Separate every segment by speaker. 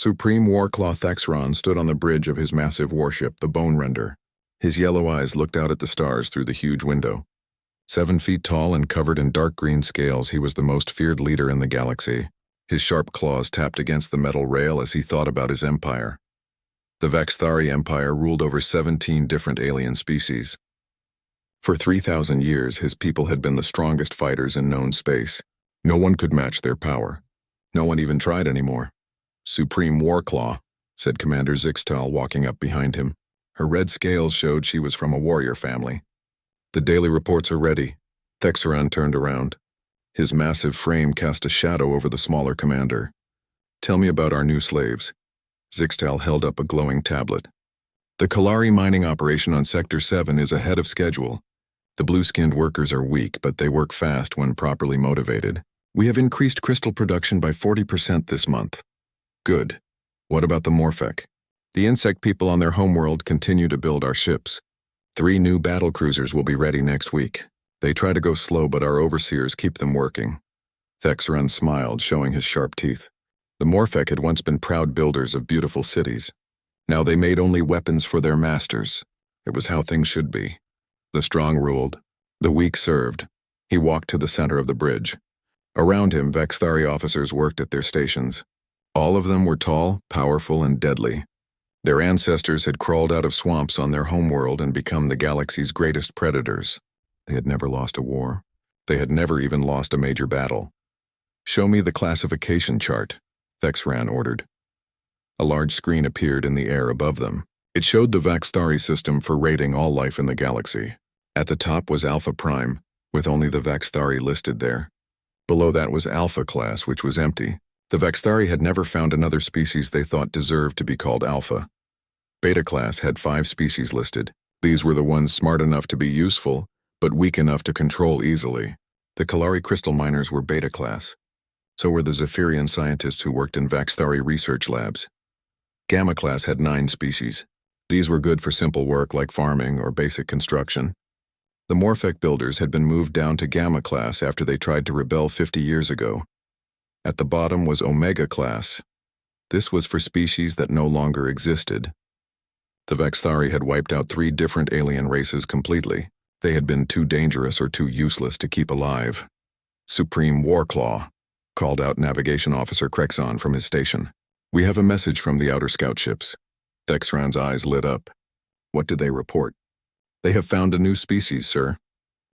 Speaker 1: Supreme Warclaw Thexron stood on the bridge of his massive warship, the Bone Render. His yellow eyes looked out at the stars through the huge window. 7 feet tall and covered in dark green scales, he was the most feared leader in the galaxy. His sharp claws tapped against the metal rail as he thought about his empire. The Vaxthari Empire ruled over 17 different alien species. For 3,000 years, his people had been the strongest fighters in known space. No one could match their power. No one even tried anymore. "Supreme Warclaw," said Commander Zixtal, walking up behind him. Her red scales showed she was from a warrior family. "The daily reports are ready." Thexeron turned around. His massive frame cast a shadow over the smaller commander. "Tell me about our new slaves." Zixtal held up a glowing tablet. "The Kalari mining operation on Sector 7 is ahead of schedule. The blue-skinned workers are weak, but they work fast when properly motivated. We have increased crystal production by 40% this month." "Good. What about the Morphec?" "The insect people on their homeworld continue to build our ships. 3 new battle cruisers will be ready next week. They try to go slow, but our overseers keep them working." Thexeron smiled, showing his sharp teeth. The Morphec had once been proud builders of beautiful cities. Now they made only weapons for their masters. It was how things should be. The strong ruled. The weak served. He walked to the center of the bridge. Around him, Vaxthari officers worked at their stations. All of them were tall, powerful, and deadly. Their ancestors had crawled out of swamps on their homeworld and become the galaxy's greatest predators. They had never lost a war. They had never even lost a major battle. "Show me the classification chart," Thexran ordered. A large screen appeared in the air above them. It showed the Vaxthari system for rating all life in the galaxy. At the top was Alpha Prime, with only the Vaxthari listed there. Below that was Alpha Class, which was empty. The Vaxthari had never found another species they thought deserved to be called Alpha. Beta Class had 5 species listed. These were the ones smart enough to be useful, but weak enough to control easily. The Kalari crystal miners were Beta Class. So were the Zephyrian scientists who worked in Vaxthari research labs. Gamma Class had 9 species. These were good for simple work like farming or basic construction. The Morphec builders had been moved down to Gamma Class after they tried to rebel 50 years ago. At the bottom was Omega Class. This was for species that no longer existed. The Vaxthari had wiped out 3 different alien races completely. They had been too dangerous or too useless to keep alive. "Supreme Warclaw," called out Navigation Officer Krexon from his station. "We have a message from the outer scout ships." Thexran's eyes lit up. "What did they report?" "They have found a new species, sir.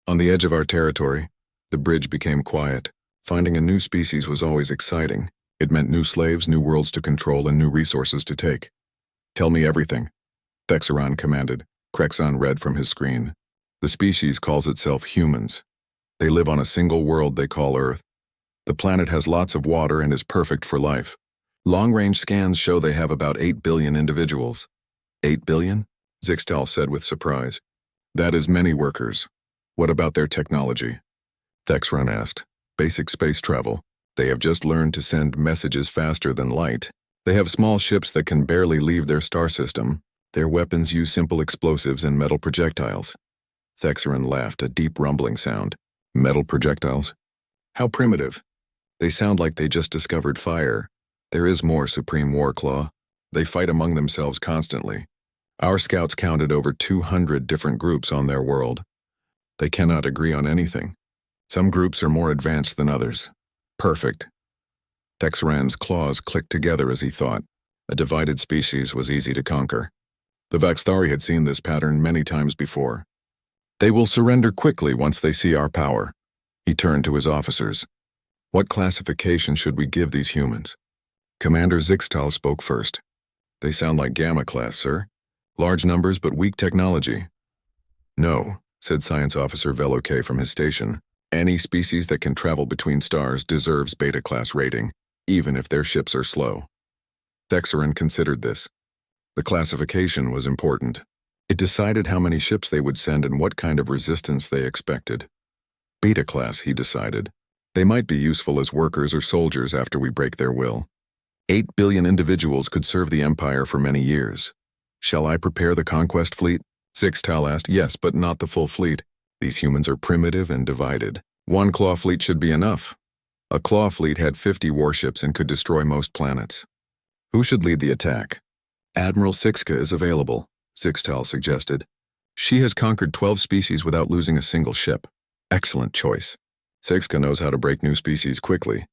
Speaker 1: On the edge of our territory." The bridge became quiet. Finding a new species was always exciting. It meant new slaves, new worlds to control, and new resources to take. "Tell me everything," Thexeron commanded. Krexon read from his screen. "The species calls itself humans. They live on a single world they call Earth. The planet has lots of water and is perfect for life. Long-range scans show they have about 8 billion individuals." 8 billion? Zixtal said with surprise. "That is many workers. What about their technology?" Thexron asked. "Basic space travel. They have just learned to send messages faster than light. They have small ships that can barely leave their star system. Their weapons use simple explosives and metal projectiles." Thexeron laughed, a deep rumbling sound. "Metal projectiles? How primitive. They sound like they just discovered fire. There is more, Supreme Warclaw. They fight among themselves constantly. Our scouts counted over 200 different groups on their world. They cannot agree on anything. Some groups are more advanced than others." "Perfect." Thexran's claws clicked together as he thought. A divided species was easy to conquer. The Vaxthari had seen this pattern many times before. "They will surrender quickly once they see our power." He turned to his officers. "What classification should we give these humans?" Commander Zixtal spoke first. "They sound like Gamma Class, sir. Large numbers but weak technology." "No," said Science Officer Veloke from his station. "Any species that can travel between stars deserves Beta Class rating, even if their ships are slow." Thexeron considered this. The classification was important. It decided how many ships they would send and what kind of resistance they expected. Beta Class, he decided. They might be useful as workers or soldiers after we break their will. 8 billion individuals could serve the Empire for many years. "Shall I prepare the conquest fleet?" Zixtal asked. "Yes, but not the full fleet. These humans are primitive and divided. 1 claw fleet should be enough." A claw fleet had 50 warships and could destroy most planets. Who should lead the attack? Admiral Sixka is available, Sixtal suggested. She has conquered 12 species without losing a single ship. Excellent choice. Sixka knows how to break new species quickly.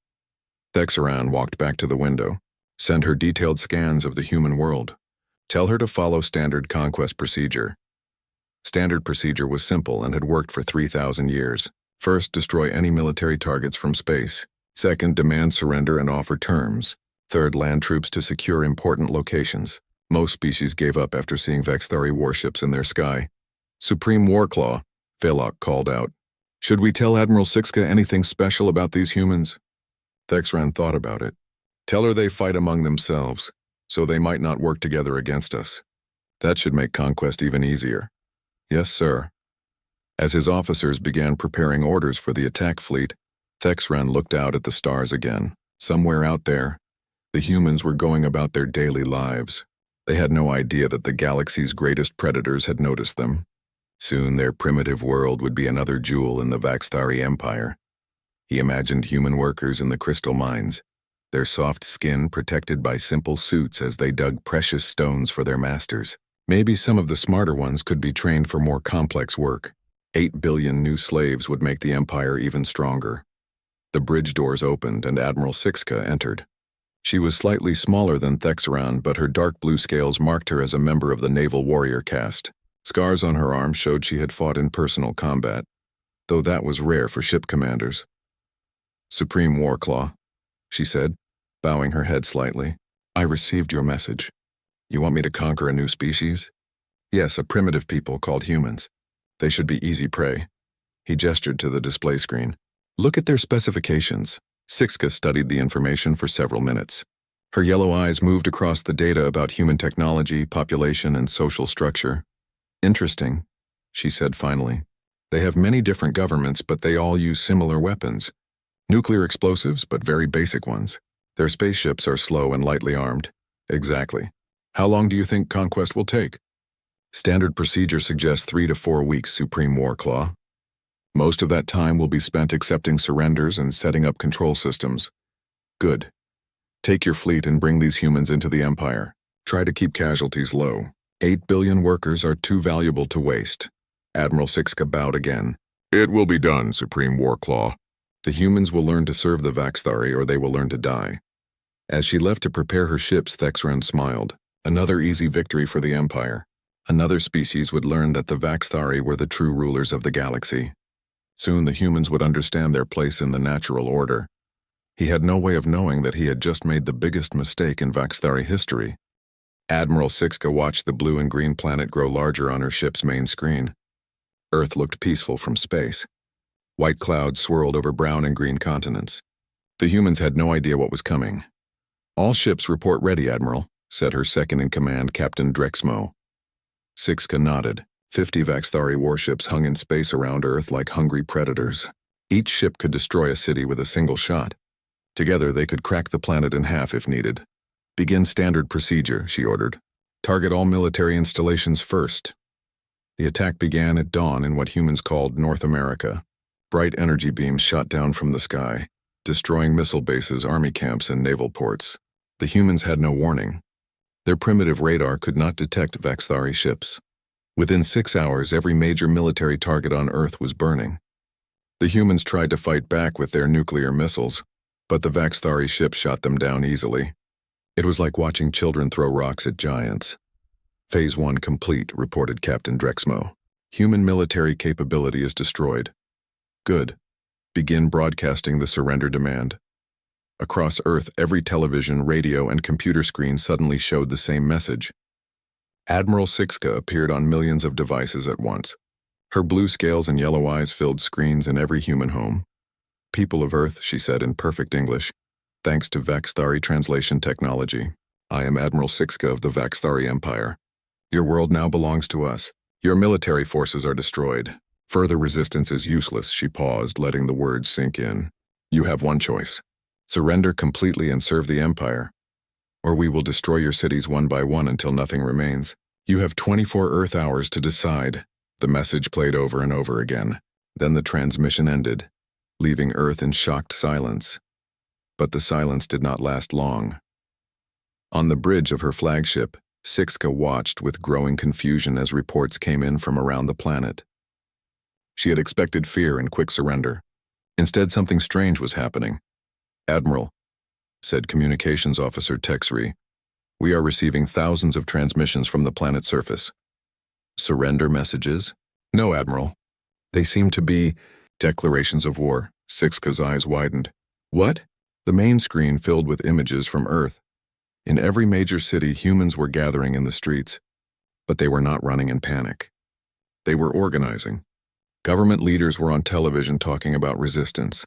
Speaker 1: Thexaran walked back to the window. Send her detailed scans of the human world. Tell her to follow standard conquest procedure. Standard procedure was simple and had worked for 3,000 years. First, destroy any military targets from space. Second, demand surrender and offer terms. Third, land troops to secure important locations. Most species gave up after seeing Vexthari warships in their sky. Supreme Warclaw, Velok called out. Should we tell Admiral Sixka anything special about these humans? Thexran thought about it. Tell her they fight among themselves, so they might not work together against us. That should make conquest even easier. Yes, sir. As his officers began preparing orders for the attack fleet, Thexran looked out at the stars again. Somewhere out there, the humans were going about their daily lives. They had no idea that the galaxy's greatest predators had noticed them. Soon their primitive world would be another jewel in the Vaxthari Empire. He imagined human workers in the crystal mines, their soft skin protected by simple suits as they dug precious stones for their masters. Maybe some of the smarter ones could be trained for more complex work. 8 billion new slaves would make the Empire even stronger. The bridge doors opened and Admiral Sixka entered. She was slightly smaller than Thexaran, but her dark blue scales marked her as a member of the naval warrior caste. Scars on her arms showed she had fought in personal combat, though that was rare for ship commanders. Supreme Warclaw, she said, bowing her head slightly. I received your message. You want me to conquer a new species? Yes, a primitive people called humans. They should be easy prey. He gestured to the display screen. Look at their specifications. Sixka studied the information for several minutes. Her yellow eyes moved across the data about human technology, population, and social structure. Interesting, she said finally. They have many different governments, but they all use similar weapons. Nuclear explosives, but very basic ones. Their spaceships are slow and lightly armed. Exactly. How long do you think conquest will take? Standard procedure suggests 3 to 4 weeks, Supreme Warclaw. Most of that time will be spent accepting surrenders and setting up control systems. Good. Take your fleet and bring these humans into the Empire. Try to keep casualties low. 8 billion workers are too valuable to waste. Admiral Sixka bowed again. It will be done, Supreme Warclaw. The humans will learn to serve the Vaxthari or they will learn to die. As she left to prepare her ships, Thexran smiled. Another easy victory for the Empire. Another species would learn that the Vaxthari were the true rulers of the galaxy. Soon the humans would understand their place in the natural order. He had no way of knowing that he had just made the biggest mistake in Vaxthari history. Admiral Sixka watched the blue and green planet grow larger on her ship's main screen. Earth looked peaceful from space. White clouds swirled over brown and green continents. The humans had no idea what was coming. All ships report ready, Admiral, said her second-in-command, Captain Drexmo. Sixka nodded. 50 Vaxthari warships hung in space around Earth like hungry predators. Each ship could destroy a city with a single shot. Together, they could crack the planet in half if needed. Begin standard procedure, she ordered. Target all military installations first. The attack began at dawn in what humans called North America. Bright energy beams shot down from the sky, destroying missile bases, army camps, and naval ports. The humans had no warning. Their primitive radar could not detect Vaxthari ships. Within 6 hours, every major military target on Earth was burning. The humans tried to fight back with their nuclear missiles, but the Vaxthari ships shot them down easily. It was like watching children throw rocks at giants. Phase 1 complete, reported Captain Drexmo. Human military capability is destroyed. Good. Begin broadcasting the surrender demand. Across Earth, every television, radio, and computer screen suddenly showed the same message. Admiral Sixka appeared on millions of devices at once. Her blue scales and yellow eyes filled screens in every human home. People of Earth, she said in perfect English, thanks to Vaxthari translation technology, I am Admiral Sixka of the Vaxthari Empire. Your world now belongs to us. Your military forces are destroyed. Further resistance is useless, she paused, letting the words sink in. You have one choice. Surrender completely and serve the Empire, or we will destroy your cities one by one until nothing remains. You have 24 Earth hours to decide. The message played over and over again. Then the transmission ended, leaving Earth in shocked silence. But the silence did not last long. On the bridge of her flagship, Sixka watched with growing confusion as reports came in from around the planet. She had expected fear and quick surrender. Instead, something strange was happening. "Admiral," said Communications Officer Texri, "we are receiving thousands of transmissions from the planet's surface." "Surrender messages?" "No, Admiral. They seem to be declarations of war." Sixka's eyes widened. "What?" The main screen filled with images from Earth. In every major city, humans were gathering in the streets, but they were not running in panic. They were organizing. Government leaders were on television talking about resistance.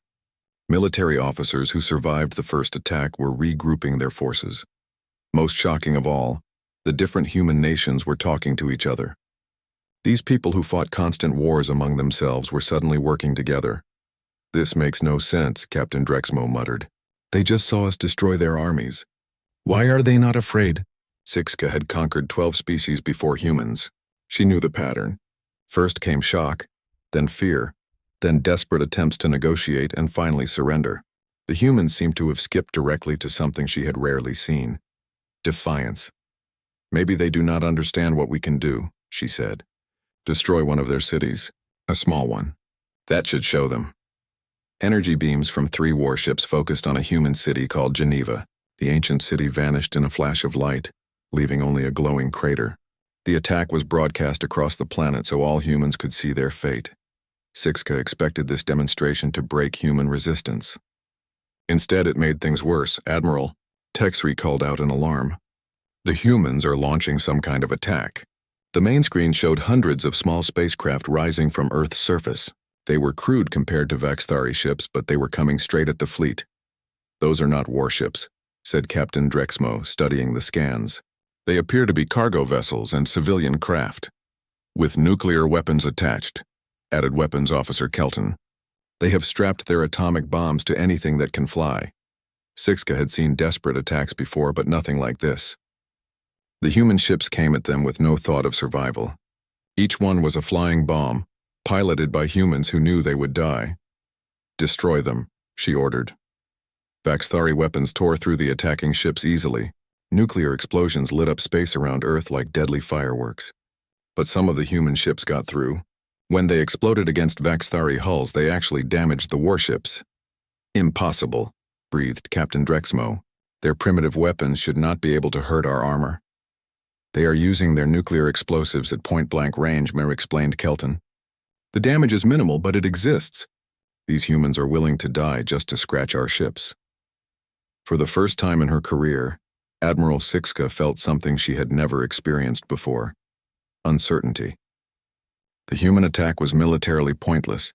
Speaker 1: Military officers who survived the first attack were regrouping their forces. Most shocking of all, the different human nations were talking to each other. These people who fought constant wars among themselves were suddenly working together. "This makes no sense," Captain Drexmo muttered. "They just saw us destroy their armies. Why are they not afraid?" Sixka had conquered 12 species before humans. She knew the pattern. First came shock, then fear, then desperate attempts to negotiate, and finally surrender. The humans seemed to have skipped directly to something she had rarely seen: defiance. "Maybe they do not understand what we can do," she said. "Destroy one of their cities, a small one. That should show them." Energy beams from 3 warships focused on a human city called Geneva. The ancient city vanished in a flash of light, leaving only a glowing crater. The attack was broadcast across the planet so all humans could see their fate. Sixka expected this demonstration to break human resistance. Instead, it made things worse. "Admiral," Texri called out in alarm. "The humans are launching some kind of attack." The main screen showed hundreds of small spacecraft rising from Earth's surface. They were crude compared to Vaxthari ships, but they were coming straight at the fleet. "Those are not warships," said Captain Drexmo, studying the scans. "They appear to be cargo vessels and civilian craft, with nuclear weapons attached," added Weapons Officer Kelton. "They have strapped their atomic bombs to anything that can fly." Sixka had seen desperate attacks before, but nothing like this. The human ships came at them with no thought of survival. Each one was a flying bomb, piloted by humans who knew they would die. "Destroy them," she ordered. Vaxthari weapons tore through the attacking ships easily. Nuclear explosions lit up space around Earth like deadly fireworks. But some of the human ships got through. When they exploded against Vaxthari hulls, they actually damaged the warships. "Impossible," breathed Captain Drexmo. "Their primitive weapons should not be able to hurt our armor." "They are using their nuclear explosives at point-blank range," Mir explained Kelton. "The damage is minimal, but it exists. These humans are willing to die just to scratch our ships." For the first time in her career, Admiral Sixka felt something she had never experienced before: uncertainty. The human attack was militarily pointless.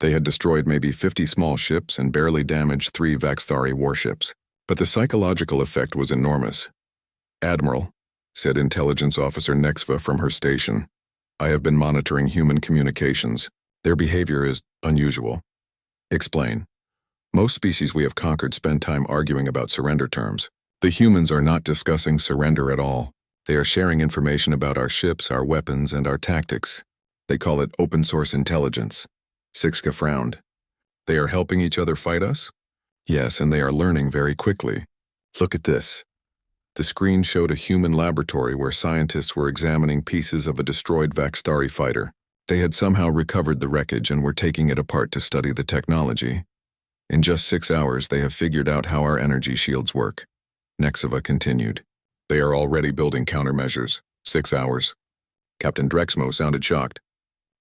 Speaker 1: They had destroyed maybe 50 small ships and barely damaged 3 Vaxthari warships. But the psychological effect was enormous. "Admiral," said Intelligence Officer Nexva from her station, "I have been monitoring human communications. Their behavior is unusual." "Explain." "Most species we have conquered spend time arguing about surrender terms. The humans are not discussing surrender at all. They are sharing information about our ships, our weapons, and our tactics. They call it open-source intelligence." Sixka frowned. "They are helping each other fight us?" "Yes, and they are learning very quickly. Look at this." The screen showed a human laboratory where scientists were examining pieces of a destroyed Vaxthari fighter. They had somehow recovered the wreckage and were taking it apart to study the technology. "In just 6 hours, they have figured out how our energy shields work." Nexava continued. "They are already building countermeasures." 6 hours. Captain Drexmo sounded shocked.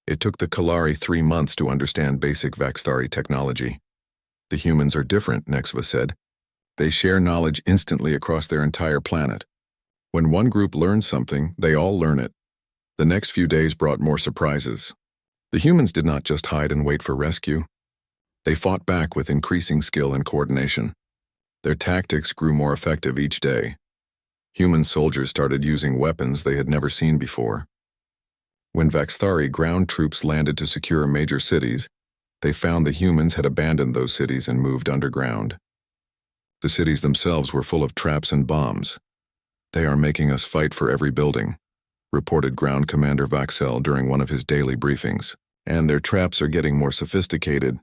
Speaker 1: "It took the Kalari 3 months to understand basic Vaxthari technology." "The humans are different," Nexava said. "They share knowledge instantly across their entire planet. When one group learns something, they all learn it." The next few days brought more surprises. The humans did not just hide and wait for rescue. They fought back with increasing skill and coordination. Their tactics grew more effective each day. Human soldiers started using weapons they had never seen before. When Vaxthari ground troops landed to secure major cities, they found the humans had abandoned those cities and moved underground. The cities themselves were full of traps and bombs. "They are making us fight for every building," reported Ground Commander Vaxel during one of his daily briefings. "And their traps are getting more sophisticated.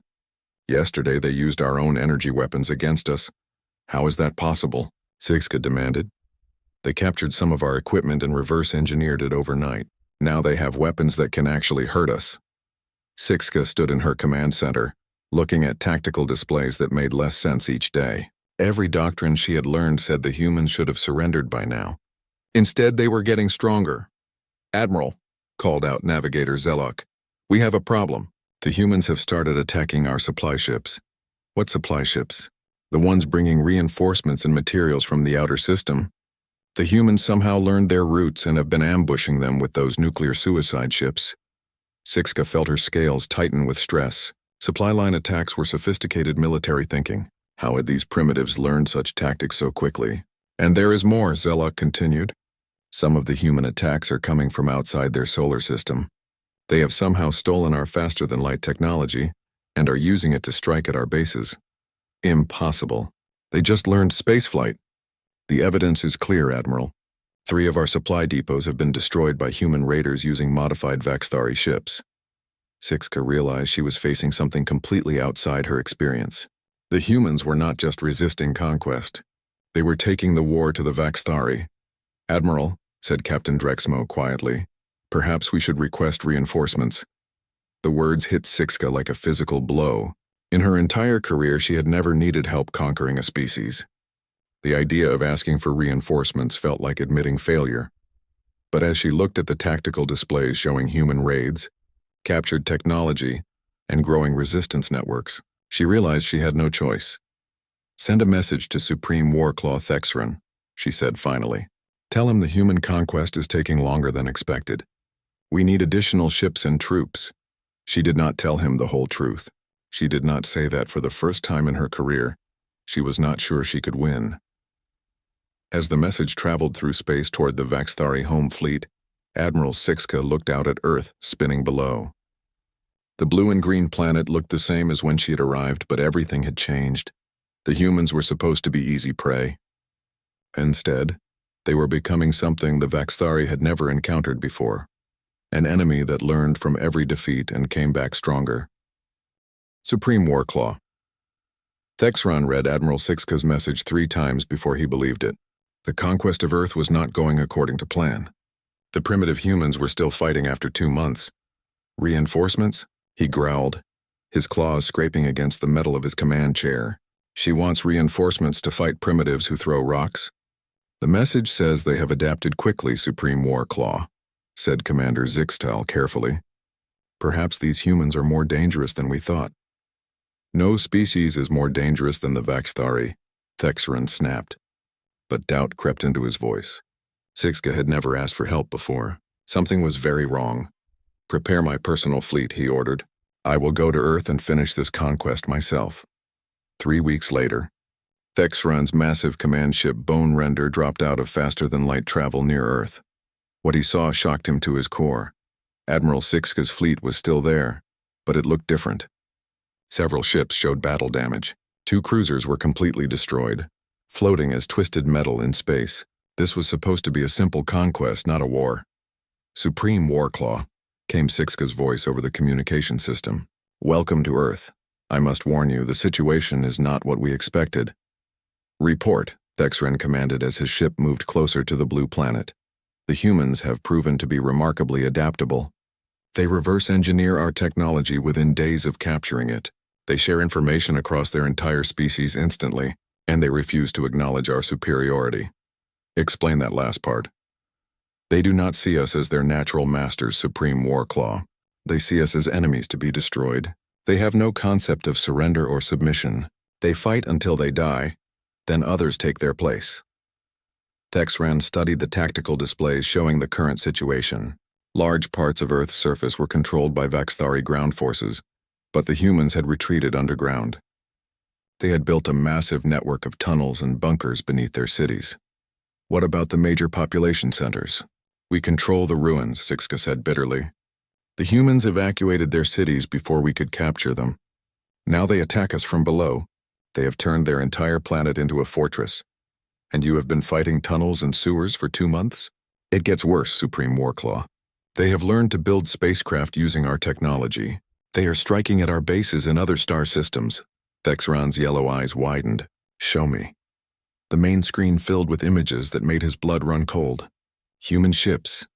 Speaker 1: Yesterday they used our own energy weapons against us." "How is that possible?" Sixka demanded. They captured some of our equipment and reverse engineered it overnight. Now they have weapons that can actually hurt us. Sixka stood in her command center, looking at tactical displays that made less sense each day. Every doctrine she had learned said the humans should have surrendered by now. Instead, they were getting stronger. "Admiral," called out Navigator Zelok, "we have a problem. The humans have started attacking our supply ships." "What supply ships?" "The ones bringing reinforcements and materials from the outer system. The humans somehow learned their routes and have been ambushing them with those nuclear suicide ships." Sixka felt her scales tighten with stress. Supply line attacks were sophisticated military thinking. How had these primitives learned such tactics so quickly? "And there is more," Zelok continued. "Some of the human attacks are coming from outside their solar system. They have somehow stolen our faster-than-light technology and are using it to strike at our bases." "Impossible. They just learned spaceflight." "The evidence is clear, Admiral. 3 of our supply depots have been destroyed by human raiders using modified Vaxthari ships." Sixka realized she was facing something completely outside her experience. The humans were not just resisting conquest. They were taking the war to the Vaxthari. "Admiral," said Captain Drexmo quietly, "perhaps we should request reinforcements." The words hit Sixka like a physical blow. In her entire career, she had never needed help conquering a species. The idea of asking for reinforcements felt like admitting failure. But as she looked at the tactical displays showing human raids, captured technology, and growing resistance networks, she realized she had no choice. "Send a message to Supreme Warclaw Thexran," she said finally. "Tell him the human conquest is taking longer than expected. We need additional ships and troops." She did not tell him the whole truth. She did not say that for the first time in her career. She was not sure she could win. As the message traveled through space toward the Vaxthari home fleet, Admiral Sixka looked out at Earth spinning below. The blue and green planet looked the same as when she had arrived, but everything had changed. The humans were supposed to be easy prey. Instead, they were becoming something the Vaxthari had never encountered before. An enemy that learned from every defeat and came back stronger. Supreme Warclaw. Thexran read Admiral Sixka's message 3 times before he believed it. The conquest of Earth was not going according to plan. The primitive humans were still fighting after 2 months. "Reinforcements?" he growled, his claws scraping against the metal of his command chair. "She wants reinforcements to fight primitives who throw rocks?" "The message says they have adapted quickly, Supreme Warclaw," said Commander Zixtal carefully. "Perhaps these humans are more dangerous than we thought." "No species is more dangerous than the Vaxthari," Thexran snapped. But doubt crept into his voice. Sixka had never asked for help before. Something was very wrong. "Prepare my personal fleet," he ordered. "I will go to Earth and finish this conquest myself." 3 weeks later, Thexran's massive command ship Bone Render dropped out of faster-than-light travel near Earth. What he saw shocked him to his core. Admiral Sixka's fleet was still there, but it looked different. Several ships showed battle damage. 2 cruisers were completely destroyed, floating as twisted metal in space. This was supposed to be a simple conquest, not a war. "Supreme Warclaw," came Sixka's voice over the communication system. "Welcome to Earth. I must warn you, the situation is not what we expected." "Report," Thexran commanded as his ship moved closer to the blue planet. "The humans have proven to be remarkably adaptable. They reverse engineer our technology within days of capturing it. They share information across their entire species instantly, and they refuse to acknowledge our superiority." "Explain that last part." "They do not see us as their natural masters, Supreme Warclaw. They see us as enemies to be destroyed. They have no concept of surrender or submission. They fight until they die, then others take their place." Thexran studied the tactical displays showing the current situation. Large parts of Earth's surface were controlled by Vaxthari ground forces, but the humans had retreated underground. They had built a massive network of tunnels and bunkers beneath their cities. "What about the major population centers?" "We control the ruins," Sixka said bitterly. "The humans evacuated their cities before we could capture them. Now they attack us from below. They have turned their entire planet into a fortress. And you have been fighting tunnels and sewers for 2 months? It gets worse, Supreme Warclaw. They have learned to build spacecraft using our technology. They are striking at our bases in other star systems." Thexran's yellow eyes widened. "Show me." the main screen filled with images that made his blood run cold. Human ships,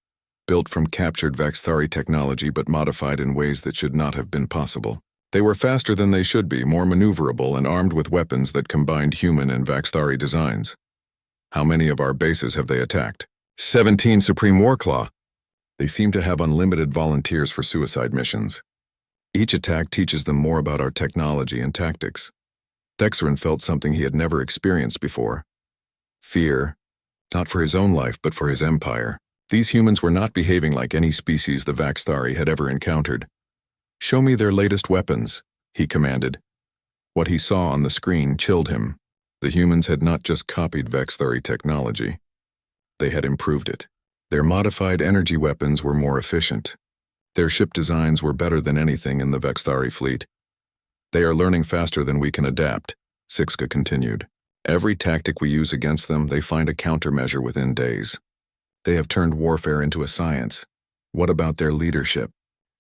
Speaker 1: built from captured Vaxthari technology but modified in ways that should not have been possible. They were faster than they should be, more maneuverable, and armed with weapons that combined human and Vaxthari designs. How many of our bases have they attacked? 17 Supreme Warclaw. They seem to have unlimited volunteers for suicide missions. Each attack teaches them more about our technology and tactics. Thexeran felt something he had never experienced before. Fear, not for his own life but for his empire. These humans were not behaving like any species the Vaxthari had ever encountered. "Show me their latest weapons," he commanded. What he saw on the screen chilled him. The humans had not just copied Vaxthari technology. They had improved it. Their modified energy weapons were more efficient. Their ship designs were better than anything in the Vaxthari fleet. "They are learning faster than we can adapt," Sixka continued. "Every tactic we use against them, they find a countermeasure within days. They have turned warfare into a science. What about their leadership?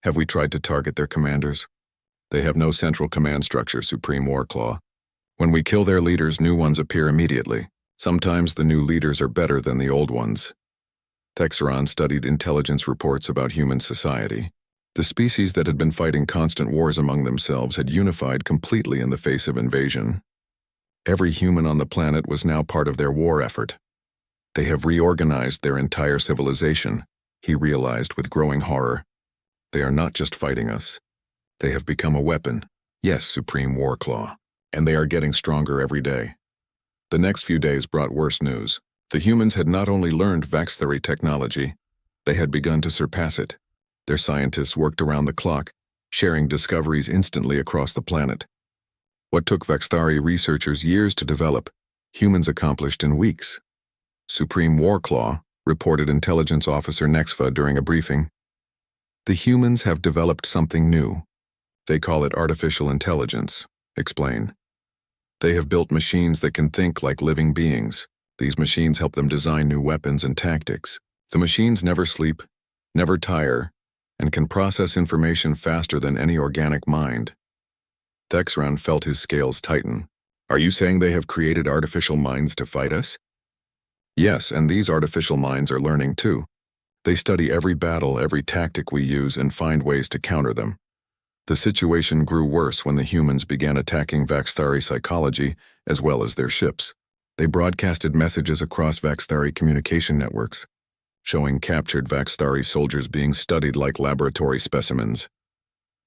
Speaker 1: Have we tried to target their commanders? They have no central command structure, Supreme Warclaw. When we kill their leaders, new ones appear immediately. Sometimes the new leaders are better than the old ones." Thexeran studied intelligence reports about human society. The species that had been fighting constant wars among themselves had unified completely in the face of invasion. Every human on the planet was now part of their war effort. They have reorganized their entire civilization, he realized with growing horror. They are not just fighting us. They have become a weapon. Yes, Supreme Warclaw. And they are getting stronger every day. The next few days brought worse news. The humans had not only learned Vaxthari technology, they had begun to surpass it. Their scientists worked around the clock, sharing discoveries instantly across the planet. What took Vaxthari researchers years to develop, humans accomplished in weeks. Supreme Warclaw, reported intelligence officer Nexfa during a briefing. "The humans have developed something new. They call it artificial intelligence," explain. "They have built machines that can think like living beings. These machines help them design new weapons and tactics. The machines never sleep, never tire, and can process information faster than any organic mind." Thexeran felt his scales tighten. "Are you saying they have created artificial minds to fight us?" "Yes, and these artificial minds are learning too. They study every battle, every tactic we use, and find ways to counter them." The situation grew worse when the humans began attacking Vaxthari psychology as well as their ships. They broadcasted messages across Vaxthari communication networks, showing captured Vaxthari soldiers being studied like laboratory specimens.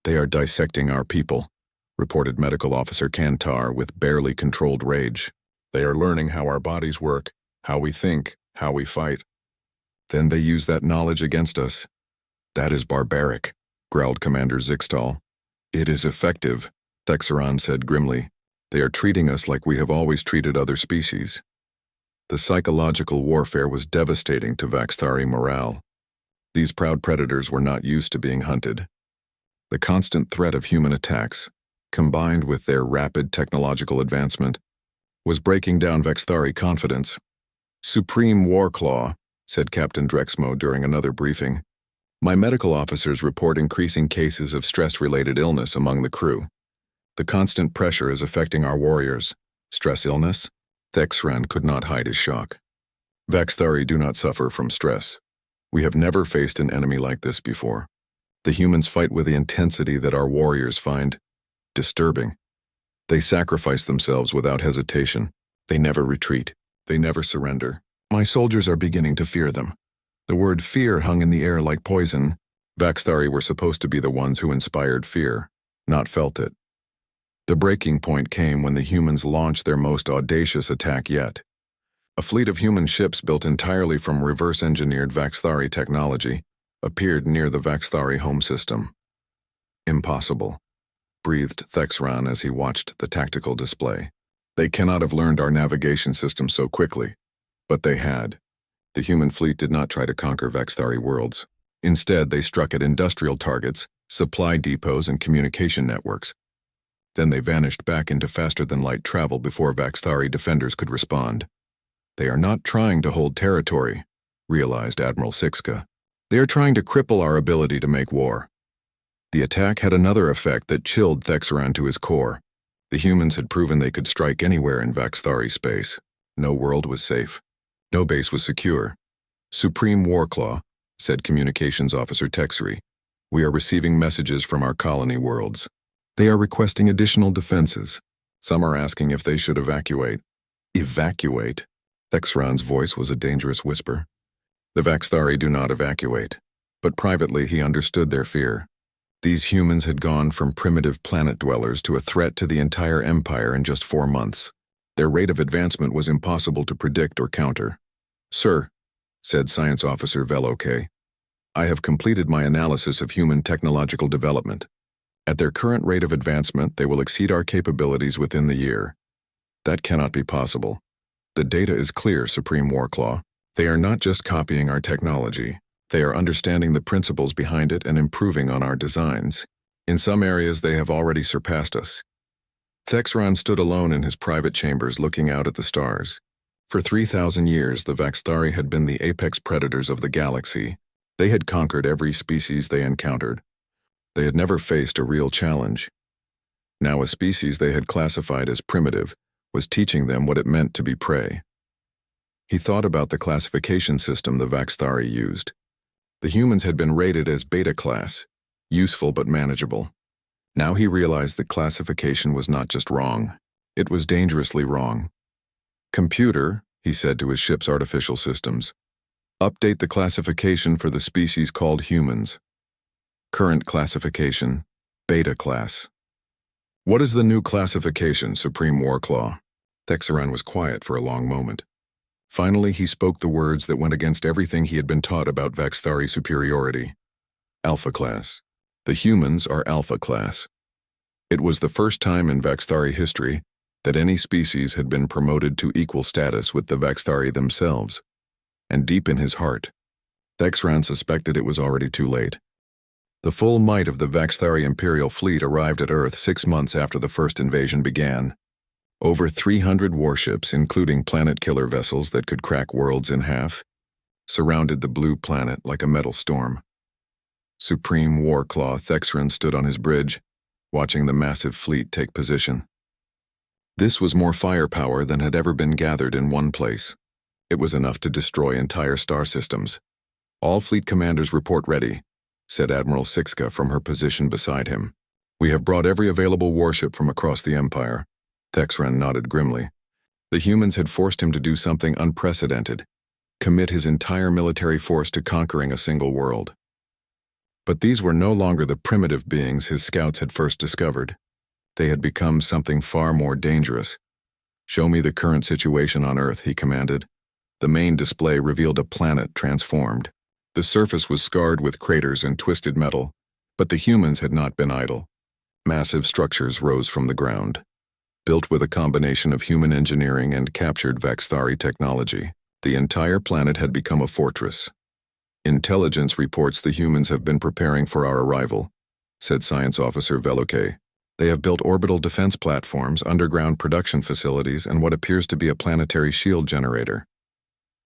Speaker 1: "They are dissecting our people," reported Medical Officer Kantar with barely controlled rage. "They are learning how our bodies work, how we think, how we fight. Then they use that knowledge against us." "That is barbaric," growled Commander Zixtal. "It is effective," Thexeran said grimly. "They are treating us like we have always treated other species." The psychological warfare was devastating to Vaxthari morale. These proud predators were not used to being hunted. The constant threat of human attacks, combined with their rapid technological advancement, was breaking down Vaxthari confidence. "Supreme Warclaw," said Captain Drexmo during another briefing, "my medical officers report increasing cases of stress-related illness among the crew. The constant pressure is affecting our warriors." "Stress illness?" Thexeran could not hide his shock. "Vaxthari do not suffer from stress. We have never faced an enemy like this before. The humans fight with the intensity that our warriors find disturbing. They sacrifice themselves without hesitation. They never retreat. They never surrender. My soldiers are beginning to fear them." The word fear hung in the air like poison. Vaxthari were supposed to be the ones who inspired fear, not felt it. The breaking point came when the humans launched their most audacious attack yet. A fleet of human ships built entirely from reverse-engineered Vaxthari technology appeared near the Vaxthari home system. "Impossible," breathed Thexeran as he watched the tactical display. "They cannot have learned our navigation system so quickly." But they had. The human fleet did not try to conquer Vaxthari worlds. Instead, they struck at industrial targets, supply depots, and communication networks. Then they vanished back into faster-than-light travel before Vaxthari defenders could respond. "They are not trying to hold territory," realized Admiral Sixka. "They are trying to cripple our ability to make war." The attack had another effect that chilled Thexeran to his core. The humans had proven they could strike anywhere in Vaxthari space. No world was safe. No base was secure. Supreme Warclaw, said Communications Officer Texri, we are receiving messages from our colony worlds. They are requesting additional defenses. Some are asking if they should evacuate. Evacuate? Texran's voice was a dangerous whisper. The Vaxthari do not evacuate. But privately he understood their fear. These humans had gone from primitive planet dwellers to a threat to the entire empire in just 4 months. Their rate of advancement was impossible to predict or counter. Sir, said Science Officer Veloke, I have completed my analysis of human technological development. At their current rate of advancement, they will exceed our capabilities within the year. That cannot be possible. The data is clear, Supreme Warclaw. They are not just copying our technology. They are understanding the principles behind it and improving on our designs. In some areas, they have already surpassed us. Texran stood alone in his private chambers looking out at the stars. For 3,000 years, the Vaxthari had been the apex predators of the galaxy. They had conquered every species they encountered. They had never faced a real challenge. Now a species they had classified as primitive was teaching them what it meant to be prey. He thought about the classification system the Vaxthari used. The humans had been rated as beta class, useful but manageable. Now he realized that classification was not just wrong, it was dangerously wrong. Computer, he said to his ship's artificial systems, update the classification for the species called humans. Current classification, beta class. What is the new classification, Supreme Warclaw? Texaran was quiet for a long moment. Finally, he spoke the words that went against everything he had been taught about Vaxthari superiority. Alpha class. The humans are alpha class. It was the first time in Vaxthari history that any species had been promoted to equal status with the Vaxthari themselves. And deep in his heart, Texran suspected it was already too late. The full might of the Vaxthari Imperial fleet arrived at Earth 6 months after the first invasion began. Over 300 warships, including planet-killer vessels that could crack worlds in half, surrounded the blue planet like a metal storm. Supreme Warclaw Texran stood on his bridge, watching the massive fleet take position. This was more firepower than had ever been gathered in one place. It was enough to destroy entire star systems. All fleet commanders report ready, said Admiral Sixka from her position beside him. We have brought every available warship from across the Empire. Texran nodded grimly. The humans had forced him to do something unprecedented, commit his entire military force to conquering a single world. But these were no longer the primitive beings his scouts had first discovered. They had become something far more dangerous. Show me the current situation on Earth, he commanded. The main display revealed a planet transformed. The surface was scarred with craters and twisted metal, but the humans had not been idle. Massive structures rose from the ground. Built with a combination of human engineering and captured Vaxthari technology, the entire planet had become a fortress. Intelligence reports the humans have been preparing for our arrival, said Science Officer Veloke. They have built orbital defense platforms, underground production facilities, and what appears to be a planetary shield generator.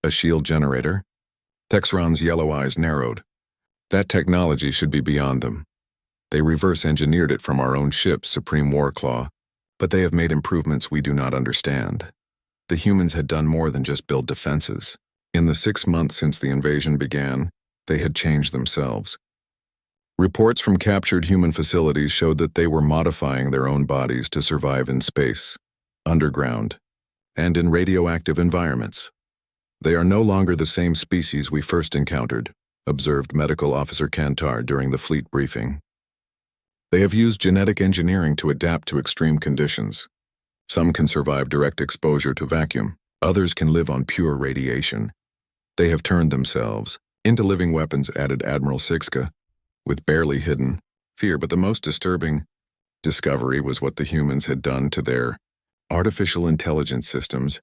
Speaker 1: A shield generator? Texran's yellow eyes narrowed. That technology should be beyond them. They reverse-engineered it from our own ships, Supreme Warclaw, but they have made improvements we do not understand. The humans had done more than just build defenses. In the 6 months since the invasion began, they had changed themselves. Reports from captured human facilities showed that they were modifying their own bodies to survive in space, underground, and in radioactive environments. They are no longer the same species we first encountered, observed Medical Officer Kantar during the fleet briefing. They have used genetic engineering to adapt to extreme conditions. Some can survive direct exposure to vacuum, others can live on pure radiation. They have turned themselves into living weapons, added Admiral Sixka, with barely hidden fear. But the most disturbing discovery was what the humans had done to their artificial intelligence systems.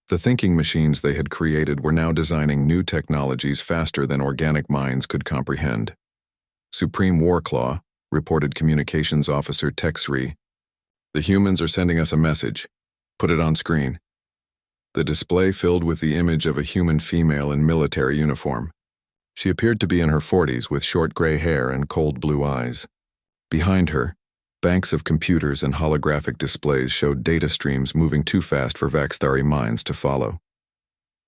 Speaker 1: The thinking machines they had created were now designing new technologies faster than organic minds could comprehend. Supreme Warclaw, reported Communications Officer Texri. The humans are sending us a message. Put it on screen. The display filled with the image of a human female in military uniform. She appeared to be in her 40s with short gray hair and cold blue eyes. Behind her, Banks of computers and holographic displays showed data streams moving too fast for Vaxthari minds to follow.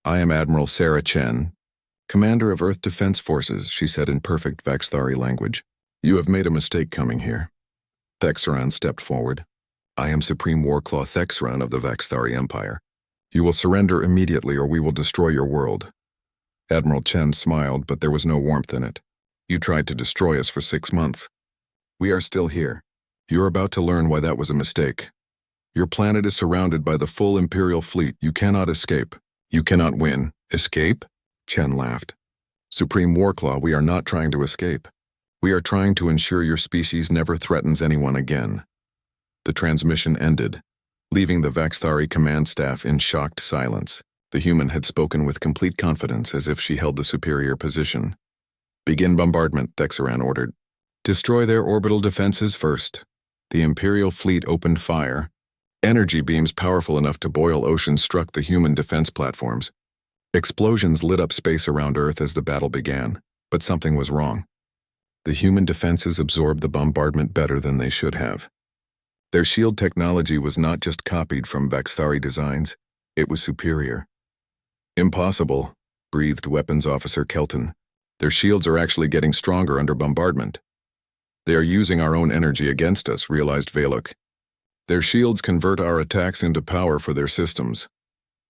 Speaker 1: "I am Admiral Sarah Chen, Commander of Earth Defense Forces," she said in perfect Vaxthari language. "You have made a mistake coming here." Thexaran stepped forward. "I am Supreme Warclaw Thexaran of the Vaxthari Empire. You will surrender immediately or we will destroy your world." Admiral Chen smiled, but there was no warmth in it. "You tried to destroy us for 6 months. We are still here. You're about to learn why that was a mistake. Your planet is surrounded by the full Imperial fleet. You cannot escape. You cannot win." "Escape?" Chen laughed. "Supreme Warclaw, we are not trying to escape. We are trying to ensure your species never threatens anyone again." The transmission ended, leaving the Vaxthari command staff in shocked silence. The human had spoken with complete confidence, as if she held the superior position. "Begin bombardment," Thexaran ordered. "Destroy their orbital defenses first." The Imperial fleet opened fire. Energy beams powerful enough to boil oceans struck the human defense platforms. Explosions lit up space around Earth as the battle began, but something was wrong. The human defenses absorbed the bombardment better than they should have. Their shield technology was not just copied from Vaxthari designs, it was superior. "Impossible," breathed Weapons Officer Kelton. "Their shields are actually getting stronger under bombardment." "They are using our own energy against us," realized Valuk. "Their shields convert our attacks into power for their systems."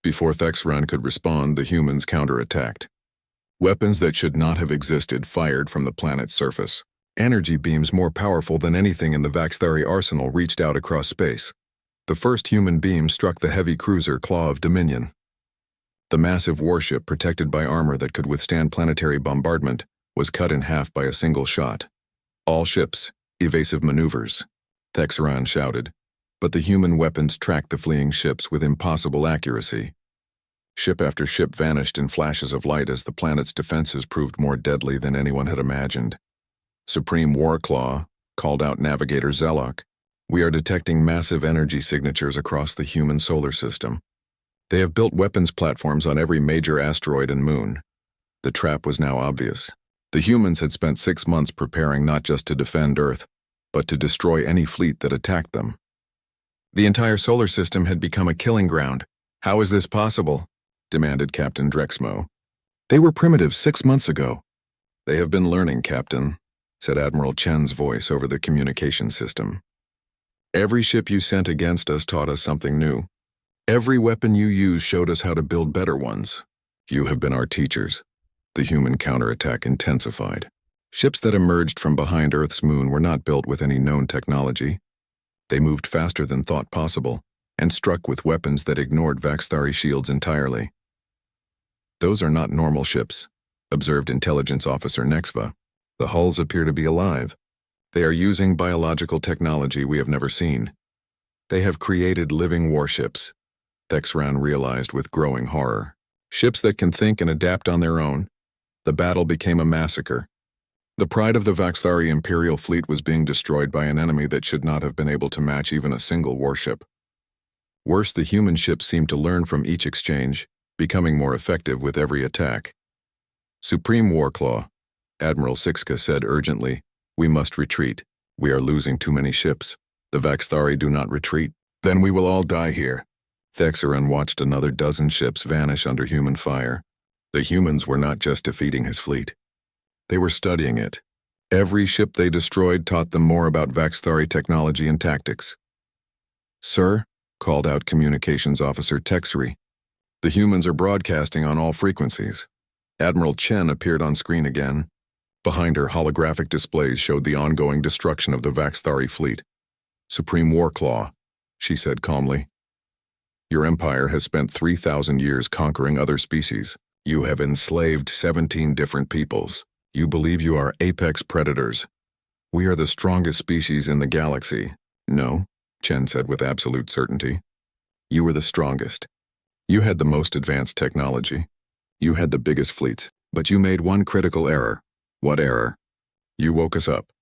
Speaker 1: Before Thexaran could respond, the humans counterattacked. Weapons that should not have existed fired from the planet's surface. Energy beams more powerful than anything in the Vaxthari arsenal reached out across space. The first human beam struck the heavy cruiser Claw of Dominion. The massive warship, protected by armor that could withstand planetary bombardment, was cut in half by a single shot. "All ships, evasive maneuvers," Thexaran shouted, but the human weapons tracked the fleeing ships with impossible accuracy. Ship after ship vanished in flashes of light as the planet's defenses proved more deadly than anyone had imagined. Supreme Warclaw called out Navigator Zelok. "We are detecting massive energy signatures across the human solar system. They have built weapons platforms on every major asteroid and moon." The trap was now obvious. The humans had spent 6 months preparing not just to defend Earth, but to destroy any fleet that attacked them. The entire solar system had become a killing ground. "How is this possible?" demanded Captain Drexmo. "They were primitive 6 months ago." "They have been learning, Captain," said Admiral Chen's voice over the communication system. "Every ship you sent against us taught us something new. Every weapon you used showed us how to build better ones. You have been our teachers." The human counterattack intensified. Ships that emerged from behind Earth's moon were not built with any known technology. They moved faster than thought possible, and struck with weapons that ignored Vaxthari shields entirely. "Those are not normal ships," observed Intelligence Officer Nexva. "The hulls appear to be alive. They are using biological technology we have never seen. They have created living warships," Thexaran realized with growing horror. "Ships that can think and adapt on their own." The battle became a massacre. The pride of the Vaxthari Imperial fleet was being destroyed by an enemy that should not have been able to match even a single warship. Worse, the human ships seemed to learn from each exchange, becoming more effective with every attack. "Supreme Warclaw," Admiral Sixka said urgently, "we must retreat. We are losing too many ships. The Vaxthari do not retreat. Then we will all die here." Thexaran watched another dozen ships vanish under human fire. The humans were not just defeating his fleet. They were studying it. Every ship they destroyed taught them more about Vaxthari technology and tactics. "Sir," called out Communications Officer Texri, "the humans are broadcasting on all frequencies." Admiral Chen appeared on screen again. Behind her, holographic displays showed the ongoing destruction of the Vaxthari fleet. "Supreme Warclaw," she said calmly. "Your empire has spent 3,000 years conquering other species. You have enslaved 17 different peoples. You believe you are apex predators. We are the strongest species in the galaxy." "No," Chen said with absolute certainty. "You were the strongest. You had the most advanced technology. You had the biggest fleets, but you made one critical error." "What error?" "You woke us up."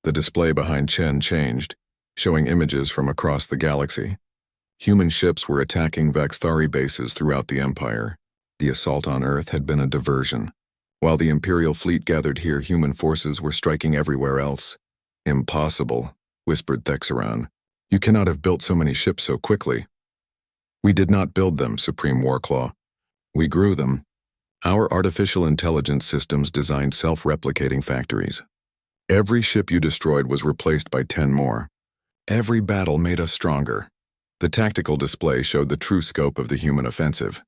Speaker 1: The display behind Chen changed, showing images from across the galaxy. Human ships were attacking Vaxthari bases throughout the Empire. The assault on Earth had been a diversion. While the Imperial fleet gathered here, human forces were striking everywhere else. "Impossible," whispered Thexeron. "You cannot have built so many ships so quickly." "We did not build them, Supreme Warclaw. We grew them. Our artificial intelligence systems designed self-replicating factories. Every ship you destroyed was replaced by 10 more. Every battle made us stronger." The tactical display showed the true scope of the human offensive.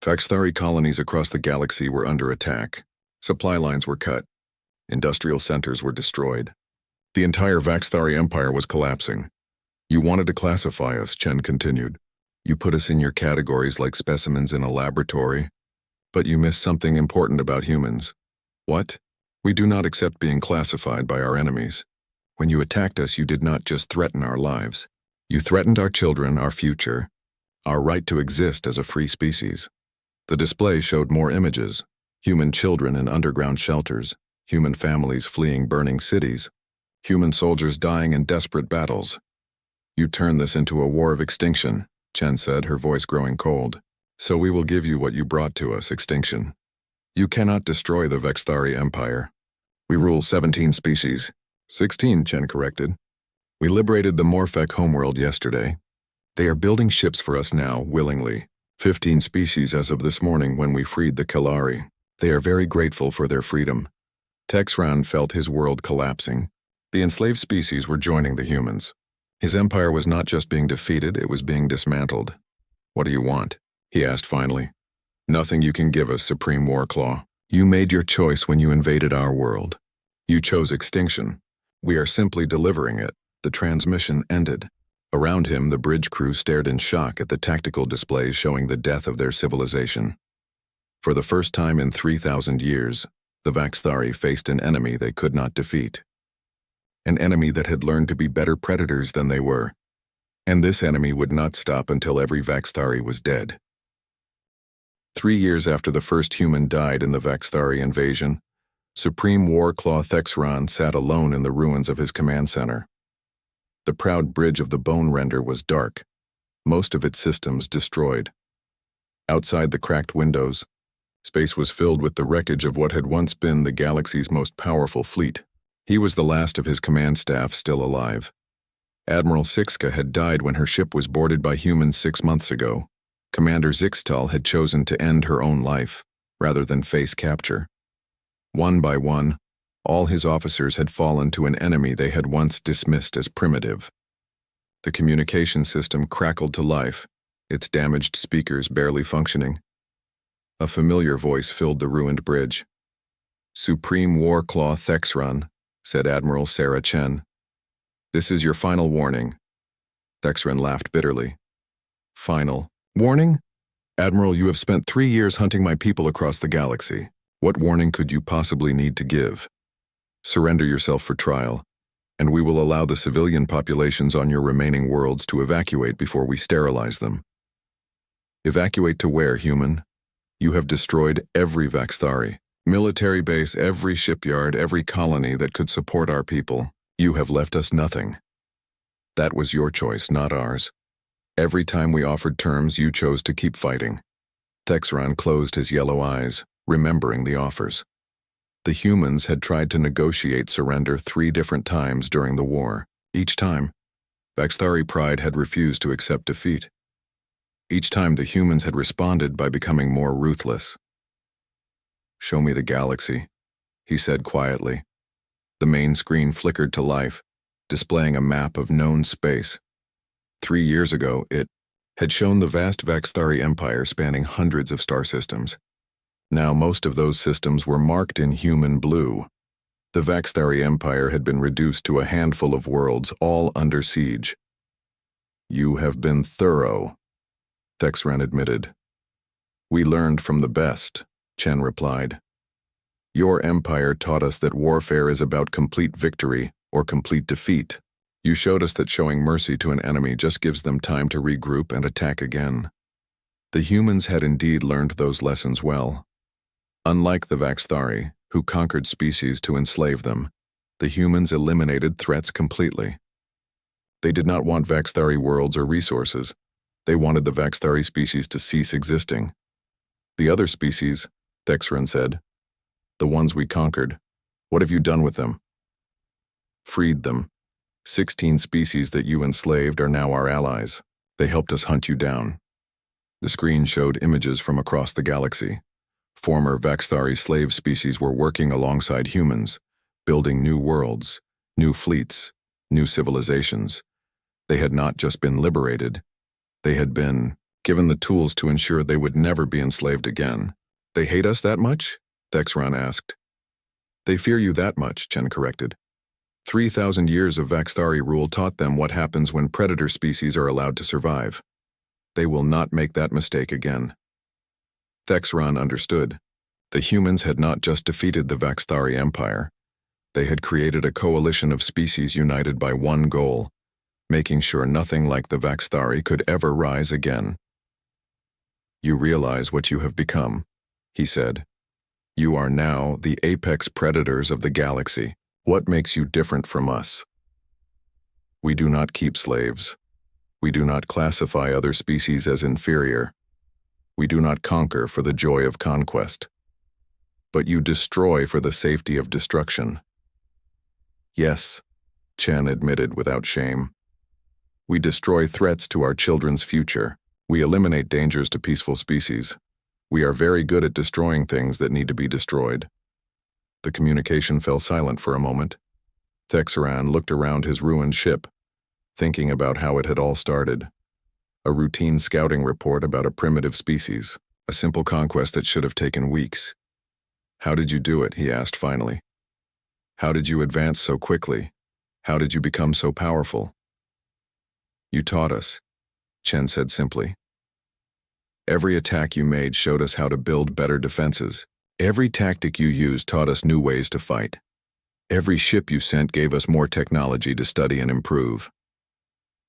Speaker 1: Vaxthari colonies across the galaxy were under attack. Supply lines were cut. Industrial centers were destroyed. The entire Vaxthari Empire was collapsing. "You wanted to classify us," Chen continued. "You put us in your categories like specimens in a laboratory. But you missed something important about humans." "What?" "We do not accept being classified by our enemies. When you attacked us, you did not just threaten our lives. You threatened our children, our future, our right to exist as a free species." The display showed more images: human children in underground shelters, human families fleeing burning cities, human soldiers dying in desperate battles. "You turned this into a war of extinction," Chen said, her voice growing cold. "So we will give you what you brought to us, extinction. You cannot destroy the Vaxthari Empire. We rule 17 species." 16, Chen corrected. "We liberated the Morphec homeworld yesterday. They are building ships for us now, willingly. 15 species as of this morning when we freed the Kalari. They are very grateful for their freedom." Texran felt his world collapsing. The enslaved species were joining the humans. His empire was not just being defeated, it was being dismantled. "What do you want?" he asked finally. "Nothing you can give us, Supreme Warclaw. You made your choice when you invaded our world. You chose extinction. We are simply delivering it." The transmission ended. Around him, the bridge crew stared in shock at the tactical displays showing the death of their civilization. For the first time in 3,000 years, the Vaxthari faced an enemy they could not defeat. An enemy that had learned to be better predators than they were. And this enemy would not stop until every Vaxthari was dead. 3 years after the first human died in the Vaxthari invasion, Supreme Warclaw Thexron sat alone in the ruins of his command center. The proud bridge of the Bone Render was dark, most of its systems destroyed. Outside the cracked windows, space was filled with the wreckage of what had once been the galaxy's most powerful fleet. He was the last of his command staff still alive. Admiral Sixka had died when her ship was boarded by humans 6 months ago. Commander Zixtal had chosen to end her own life, rather than face capture. One by one, all his officers had fallen to an enemy they had once dismissed as primitive. The communication system crackled to life, its damaged speakers barely functioning. A familiar voice filled the ruined bridge. "Supreme Warclaw Thexron," said Admiral Sarah Chen. "This is your final warning." Thexron laughed bitterly. "Final warning? Admiral, you have spent 3 years hunting my people across the galaxy. What warning could you possibly need to give? Surrender yourself for trial, and we will allow the civilian populations on your remaining worlds to evacuate before we sterilize them." "Evacuate to where, human? You have destroyed every Vaxthari, military base, every shipyard, every colony that could support our people. You have left us nothing. That was your choice, not ours. Every time we offered terms, you chose to keep fighting." Thexron closed his yellow eyes, remembering the offers. The humans had tried to negotiate surrender 3 different times during the war. Each time, Vaxthari pride had refused to accept defeat. Each time the humans had responded by becoming more ruthless. "Show me the galaxy," he said quietly. The main screen flickered to life, displaying a map of known space. 3 years ago, it had shown the vast Vaxthari Empire spanning hundreds of star systems. Now most of those systems were marked in human blue. The Vaxthari Empire had been reduced to a handful of worlds, all under siege. "You have been thorough," Thexran admitted. "We learned from the best," Chen replied. "Your empire taught us that warfare is about complete victory or complete defeat. You showed us that showing mercy to an enemy just gives them time to regroup and attack again." The humans had indeed learned those lessons well. Unlike the Vaxthari, who conquered species to enslave them, the humans eliminated threats completely. They did not want Vaxthari worlds or resources. They wanted the Vaxthari species to cease existing. "The other species," Thexran said, "the ones we conquered, what have you done with them?" "Freed them. 16 species that you enslaved are now our allies. They helped us hunt you down." The screen showed images from across the galaxy. Former Vaxthari slave species were working alongside humans, building new worlds, new fleets, new civilizations. They had not just been liberated, they had been given the tools to ensure they would never be enslaved again. "They hate us that much?" Thexran asked. "They fear you that much," Chen corrected. 3,000 years of Vaxthari rule taught them what happens when predator species are allowed to survive. They will not make that mistake again. Thexran understood. The humans had not just defeated the Vaxthari Empire. They had created a coalition of species united by one goal, making sure nothing like the Vaxthari could ever rise again. "You realize what you have become," he said. "You are now the apex predators of the galaxy. What makes you different from us? We do not keep slaves. We do not classify other species as inferior. We do not conquer for the joy of conquest. But you destroy for the safety of destruction." "Yes," Chen admitted without shame. "We destroy threats to our children's future. We eliminate dangers to peaceful species. We are very good at destroying things that need to be destroyed." The communication fell silent for a moment. Thexran looked around his ruined ship, thinking about how it had all started. A routine scouting report about a primitive species, a simple conquest that should have taken weeks. "How did you do it?" he asked finally. "How did you advance so quickly? How did you become so powerful?" "You taught us," Chen said simply. "Every attack you made showed us how to build better defenses. Every tactic you used taught us new ways to fight. Every ship you sent gave us more technology to study and improve.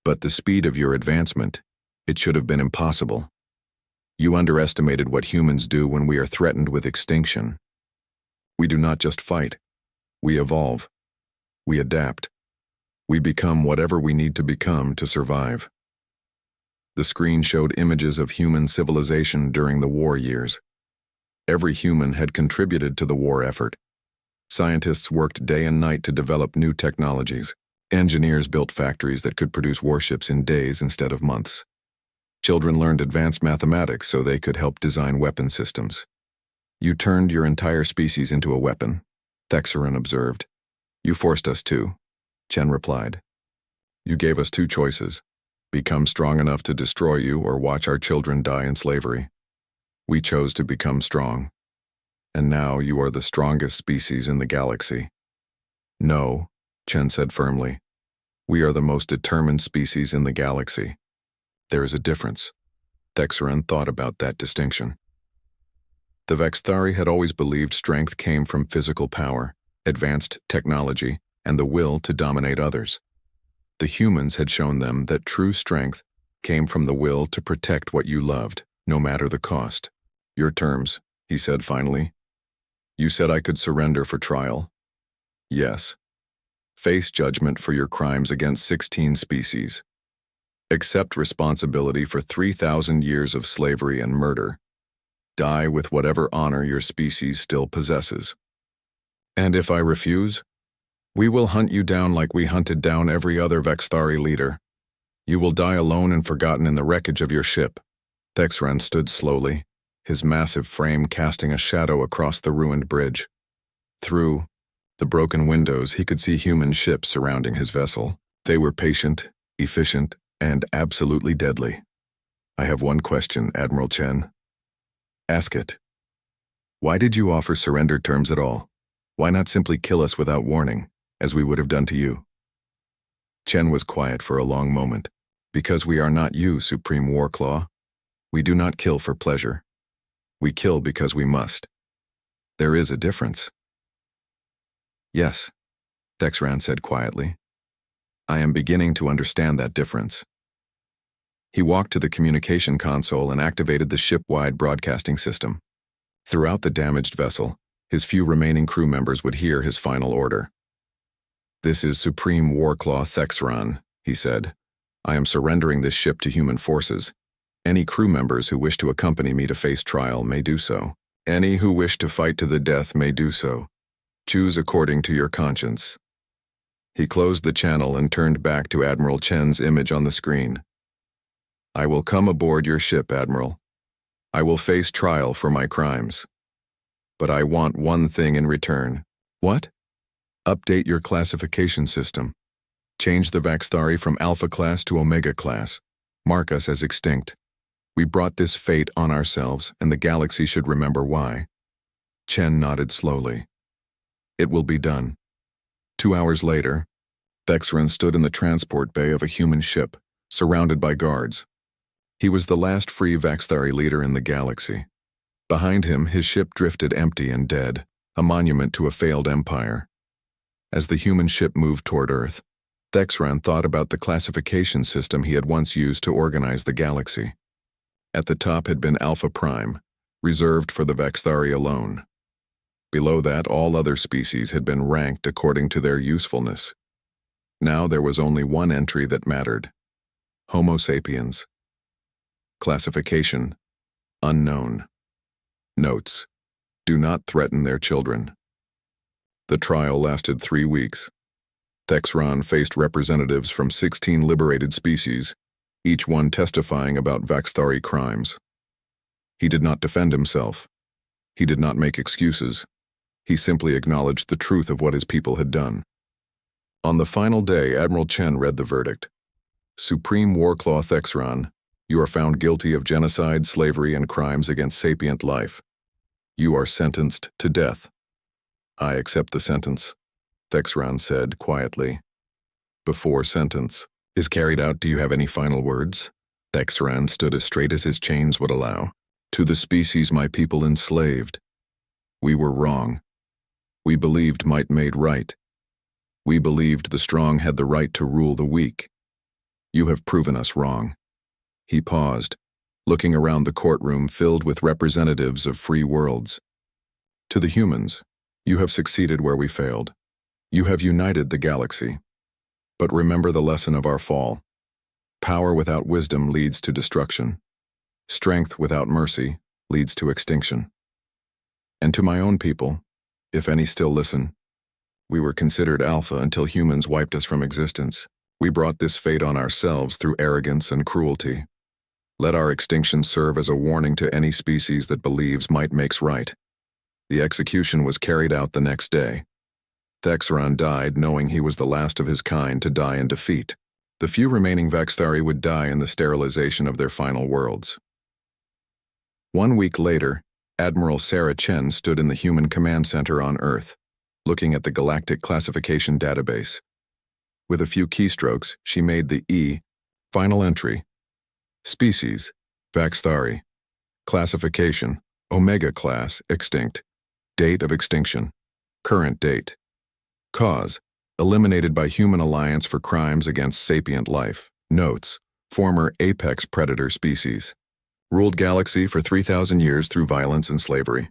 Speaker 1: But the speed of your advancement, it should have been impossible. You underestimated what humans do when we are threatened with extinction. We do not just fight. We evolve. We adapt. We become whatever we need to become to survive." The screen showed images of human civilization during the war years. Every human had contributed to the war effort. Scientists worked day and night to develop new technologies. Engineers built factories that could produce warships in days instead of months. Children learned advanced mathematics so they could help design weapon systems. "You turned your entire species into a weapon," Thexran observed. "You forced us to," Chen replied. "You gave us two choices: become strong enough to destroy you or watch our children die in slavery. We chose to become strong. And now you are the strongest species in the galaxy." "No," Chen said firmly. "We are the most determined species in the galaxy. There is a difference." Thexran thought about that distinction. The Vaxthari had always believed strength came from physical power, advanced technology, and the will to dominate others. The humans had shown them that true strength came from the will to protect what you loved, no matter the cost. "Your terms," he said finally. "You said I could surrender for trial." "Yes. Face judgment for your crimes against 16 species. Accept responsibility for 3,000 years of slavery and murder. Die with whatever honor your species still possesses. And if I refuse, we will hunt you down like we hunted down every other Vaxthari leader. You will die alone and forgotten in the wreckage of your ship." Thexran stood slowly, his massive frame casting a shadow across the ruined bridge. Through the broken windows, he could see human ships surrounding his vessel. They were patient, efficient, and absolutely deadly. "I have one question, Admiral Chen." "Ask it. Why did you offer surrender terms at all? Why not simply kill us without warning, as we would have done to you?" Chen was quiet for a long moment. "Because we are not you, Supreme Warclaw. We do not kill for pleasure. We kill because we must. There is a difference." "Yes," Thexran said quietly. "I am beginning to understand that difference." He walked to the communication console and activated the ship-wide broadcasting system. Throughout the damaged vessel, his few remaining crew members would hear his final order. "This is Supreme Warclaw Thexran," he said. "I am surrendering this ship to human forces. Any crew members who wish to accompany me to face trial may do so. Any who wish to fight to the death may do so. Choose according to your conscience." He closed the channel and turned back to Admiral Chen's image on the screen. I will come aboard your ship, Admiral. I will face trial for my crimes. But I want one thing in return. What? Update your classification system. Change the Vaxthari from Alpha class to Omega class. Mark us as extinct. We brought this fate on ourselves, and the galaxy should remember why. Chen nodded slowly. It will be done. 2 hours later, Thexran stood in the transport bay of a human ship, surrounded by guards. He was the last free Vaxthari leader in the galaxy. Behind him, his ship drifted empty and dead, a monument to a failed empire. As the human ship moved toward Earth, Thexran thought about the classification system he had once used to organize the galaxy. At the top had been Alpha Prime, reserved for the Vaxthari alone. Below that, all other species had been ranked according to their usefulness. Now there was only one entry that mattered: Homo sapiens. Classification: unknown. Notes: do not threaten their children. The trial lasted 3 weeks. Thexran faced representatives from 16 liberated species, each one testifying about Vaxthari crimes. He did not defend himself. He did not make excuses. He simply acknowledged the truth of what his people had done. On the final day, Admiral Chen read the verdict. Supreme Warclaw Thexran, you are found guilty of genocide, slavery, and crimes against sapient life. You are sentenced to death. I accept the sentence, Thexran said quietly. Before sentence is carried out, do you have any final words? Thexran stood as straight as his chains would allow. To the species my people enslaved. We were wrong. We believed might made right. We believed the strong had the right to rule the weak. You have proven us wrong. He paused, looking around the courtroom filled with representatives of free worlds. To the humans, you have succeeded where we failed. You have united the galaxy. But remember the lesson of our fall. Power without wisdom leads to destruction. Strength without mercy leads to extinction. And to my own people, if any still listen, we were considered alpha until humans wiped us from existence. We brought this fate on ourselves through arrogance and cruelty. Let our extinction serve as a warning to any species that believes might makes right. The execution was carried out the next day. Thexran died knowing he was the last of his kind to die in defeat. The few remaining Vaxthari would die in the sterilization of their final worlds. 1 week later, Admiral Sarah Chen stood in the Human Command Center on Earth, looking at the Galactic Classification Database. With a few keystrokes, she made the final entry. Species: Vaxthari. Classification: Omega class, extinct. Date of extinction: current date. Cause: eliminated by human alliance for crimes against sapient life. Notes: former apex predator species. Ruled galaxy for 3,000 years through violence and slavery.